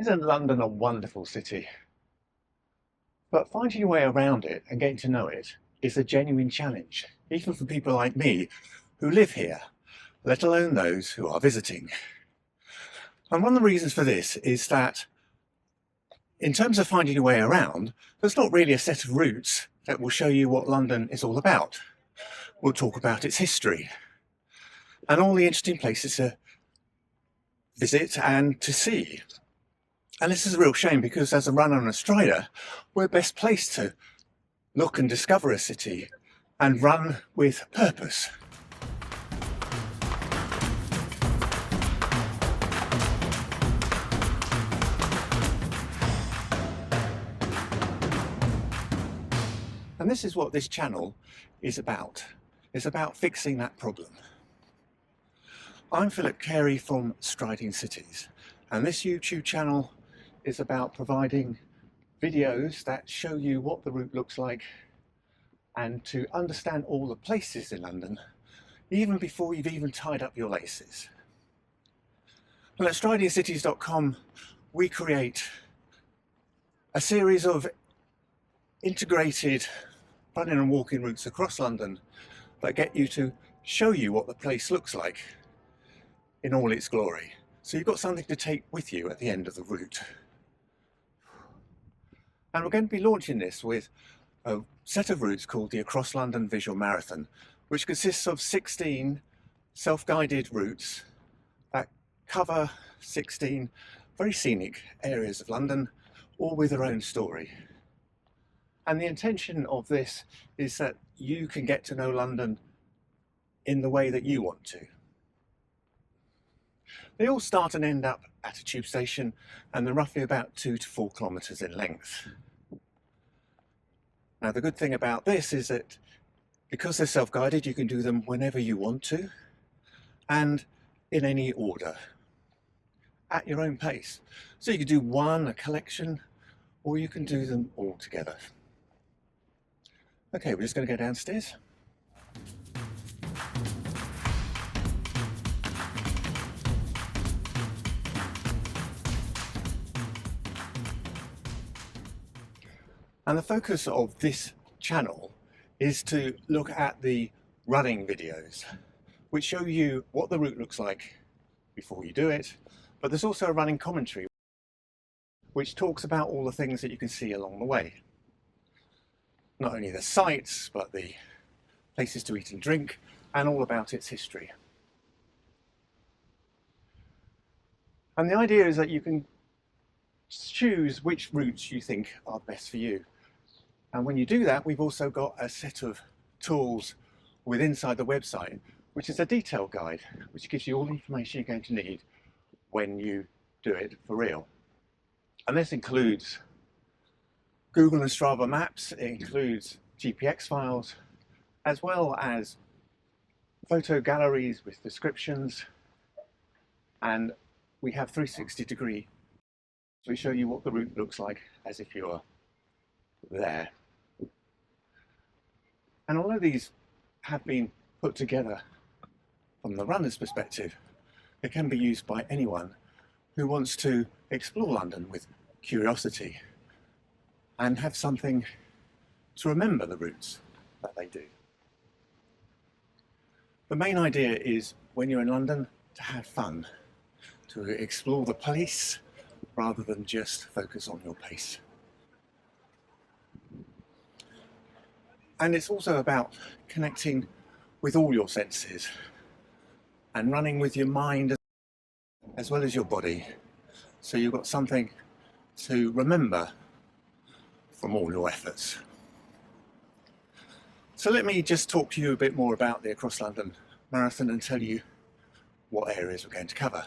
Isn't London a wonderful city? But finding your way around it and getting to know it is a genuine challenge, even for people like me who live here, let alone those who are visiting. And one of the reasons for this is that in terms of finding your way around, there's not really a set of routes that will show you what London is all about. We'll talk about its history and all the interesting places to visit and to see. And this is a real shame because as a runner and a strider, we're best placed to look and discover a city and run with purpose. And this is what this channel is about. It's about fixing that problem. I'm Philip Carey from Striding Cities, and this YouTube channel is about providing videos that show you what the route looks like and to understand all the places in London even before you've even tied up your laces. Well, at stridingcities.com we create a series of integrated running and walking routes across London that get you to show you what the place looks like in all its glory. So you've got something to take with you at the end of the route. And we're going to be launching this with a set of routes called the Across London Visual Marathon, which consists of 16 self-guided routes that cover 16 very scenic areas of London, all with their own story. And the intention of this is that you can get to know London in the way that you want to. They all start and end up at a tube station, and they're roughly about 2 to 4 kilometres in length. Now the good thing about this is that because they're self-guided, you can do them whenever you want to and in any order at your own pace. So you can do one, a collection, or you can do them all together. Okay, we're just going to go downstairs. And the focus of this channel is to look at the running videos, which show you what the route looks like before you do it, but there's also a running commentary which talks about all the things that you can see along the way. Not only the sights, but the places to eat and drink, and all about its history. And the idea is that you can choose which routes you think are best for you. And when you do that, we've also got a set of tools inside the website, which is a detail guide, which gives you all the information you're going to need when you do it for real. And this includes Google and Strava maps, it includes GPX files, as well as photo galleries with descriptions, and we have 360-degree, so we show you what the route looks like as if you're there. And although these have been put together from the runner's perspective, they can be used by anyone who wants to explore London with curiosity and have something to remember the routes that they do. The main idea is when you're in London to have fun, to explore the place rather than just focus on your pace. And it's also about connecting with all your senses and running with your mind as well as your body, so you've got something to remember from all your efforts. So let me just talk to you a bit more about the Across London Marathon and tell you what areas we're going to cover.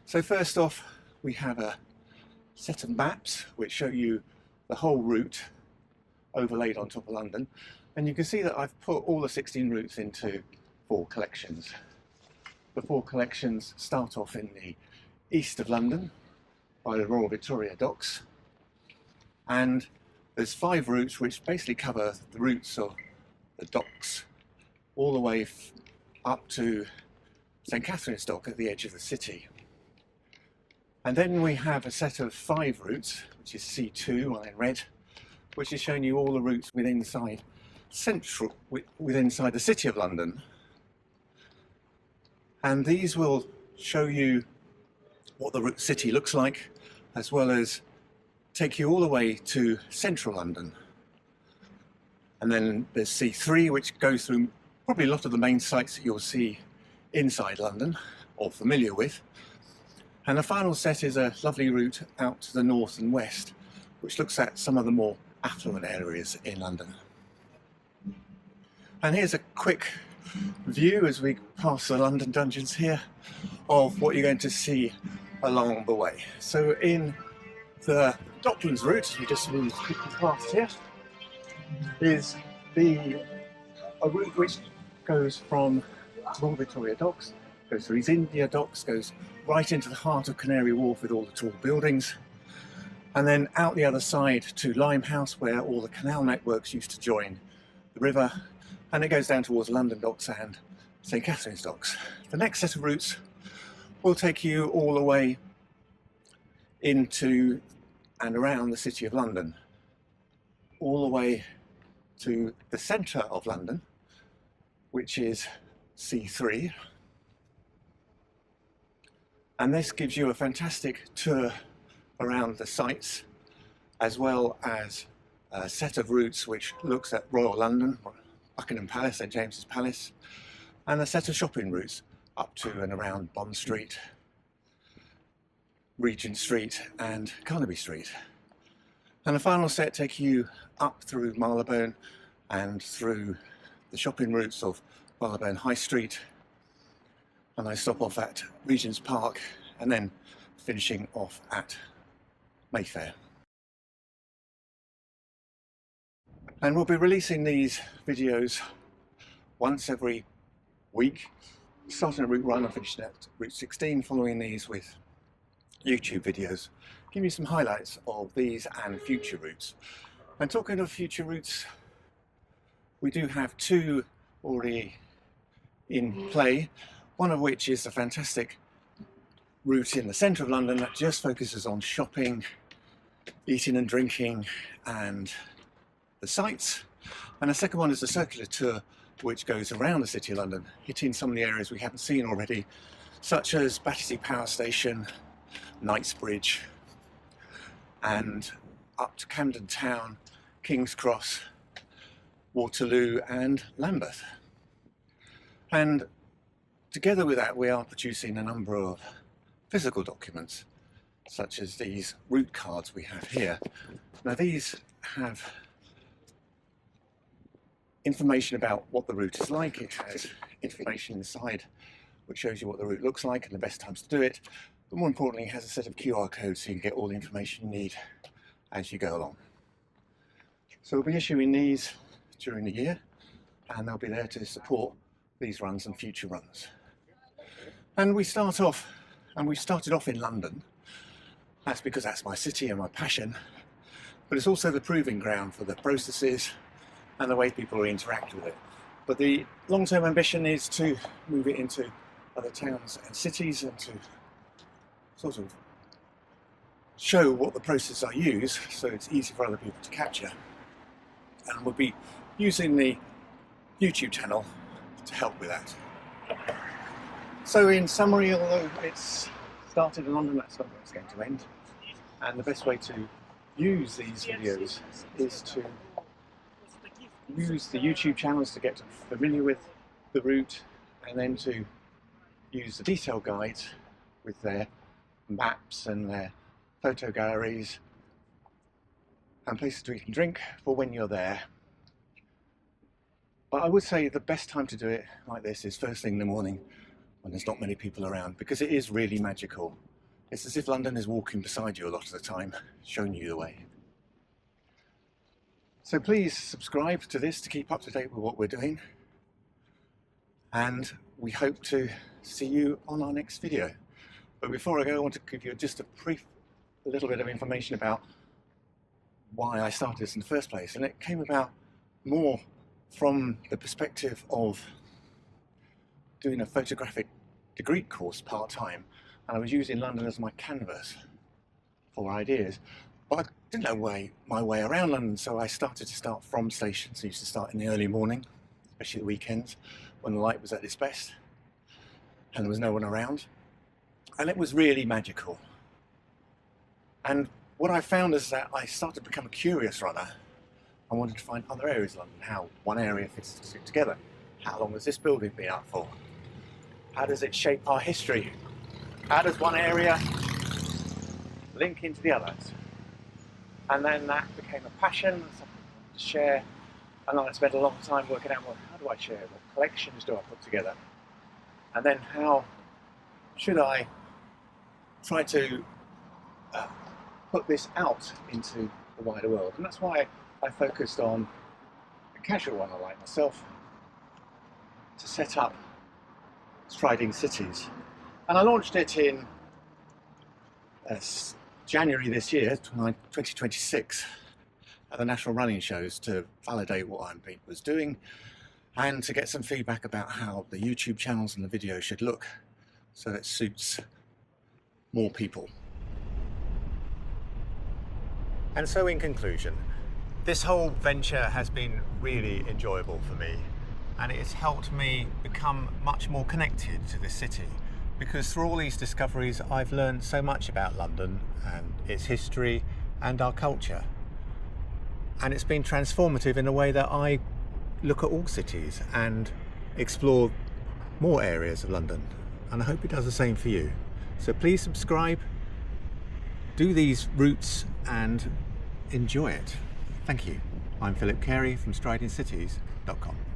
So first off, we have a set of maps which show you the whole route overlaid on top of London, and you can see that I've put all the 16 routes into 4 collections. The 4 collections start off in the east of London by the Royal Victoria Docks, and there's 5 routes which basically cover the routes of the docks all the way up to St Catherine's Dock at the edge of the city. And then we have a set of 5 routes, which is C2 in red, which is showing you all the routes within inside the City of London. And these will show you what the city looks like, as well as take you all the way to central London. And then there's C3, which goes through probably a lot of the main sites that you'll see inside London or familiar with. And the final set is a lovely route out to the north and west, which looks at some of the more affluent areas in London. And here's a quick view as we pass the London dungeons here of what you're going to see along the way. So in the Docklands route, we just moved quickly past here, is a route which goes from Royal Victoria Docks, goes through East India Docks, goes right into the heart of Canary Wharf with all the tall buildings, and then out the other side to Limehouse, where all the canal networks used to join the river, and it goes down towards London Docks and St Catherine's Docks. The next set of routes will take you all the way into and around the City of London, all the way to the centre of London, which is C3. And this gives you a fantastic tour around the sites, as well as a set of routes which looks at Royal London, Buckingham Palace, St James's Palace, and a set of shopping routes up to and around Bond Street, Regent Street and Carnaby Street. And the final set take you up through Marylebone and through the shopping routes of Marylebone High Street, and I stop off at Regent's Park and then finishing off at Mayfair. And we'll be releasing these videos once every week, starting at Route 1 and finishing at Route 16, following these with YouTube videos, give you some highlights of these and future routes. And talking of future routes, we do have 2 already in play, one of which is a fantastic route in the centre of London that just focuses on shopping, eating and drinking and the sights. And the second one is a circular tour which goes around the City of London, hitting some of the areas we haven't seen already, such as Battersea Power Station, Knightsbridge, and up to Camden Town, King's Cross, Waterloo and Lambeth. And together with that, we are producing a number of physical documents, such as these route cards we have here. Now these have information about what the route is like. It has information inside which shows you what the route looks like and the best times to do it. But more importantly, it has a set of QR codes so you can get all the information you need as you go along. So we'll be issuing these during the year, and they'll be there to support these runs and future runs. And we started off in London. That's because that's my city and my passion, but it's also the proving ground for the processes and the way people interact with it. But the long-term ambition is to move it into other towns and cities and to sort of show what the processes I use so it's easy for other people to capture. And we'll be using the YouTube channel to help with that. So in summary, although it's started in London, that's not where it's going to end. And the best way to use these videos is to use the YouTube channels to get familiar with the route, and then to use the detail guides with their maps and their photo galleries and places to eat and drink for when you're there. But I would say the best time to do it like this is first thing in the morning when there's not many people around, because it is really magical. It's as if London is walking beside you a lot of the time, showing you the way. So please subscribe to this to keep up to date with what we're doing, and we hope to see you on our next video. But before I go, I want to give you just a little bit of information about why I started this in the first place. And it came about more from the perspective of doing a photographic degree course part-time, and I was using London as my canvas for ideas. But I didn't know my way around London, so I started to start from stations. I used to start in the early morning, especially the weekends, when the light was at its best and there was no one around. And it was really magical. And what I found is that I started to become a curious runner. I wanted to find other areas of London, how one area fits together. How long has this building been up for? How does it shape our history? How does one area link into the others? And then that became a passion, something I wanted to share. And then I spent a long time working out, well, how do I share? What collections do I put together? And then how should I try to put this out into the wider world? And that's why I focused on a casual runner like myself to set up Striding Cities. And I launched it in January this year, 2026, at the national running shows to validate what I was doing and to get some feedback about how the YouTube channels and the videos should look so it suits more people. And so in conclusion, this whole venture has been really enjoyable for me, and it has helped me become much more connected to the city, because through all these discoveries I've learned so much about London and its history and our culture, and it's been transformative in a way that I look at all cities and explore more areas of London, and I hope it does the same for you. So please subscribe, do these routes and enjoy it. Thank you. I'm Philip Carey from stridingcities.com.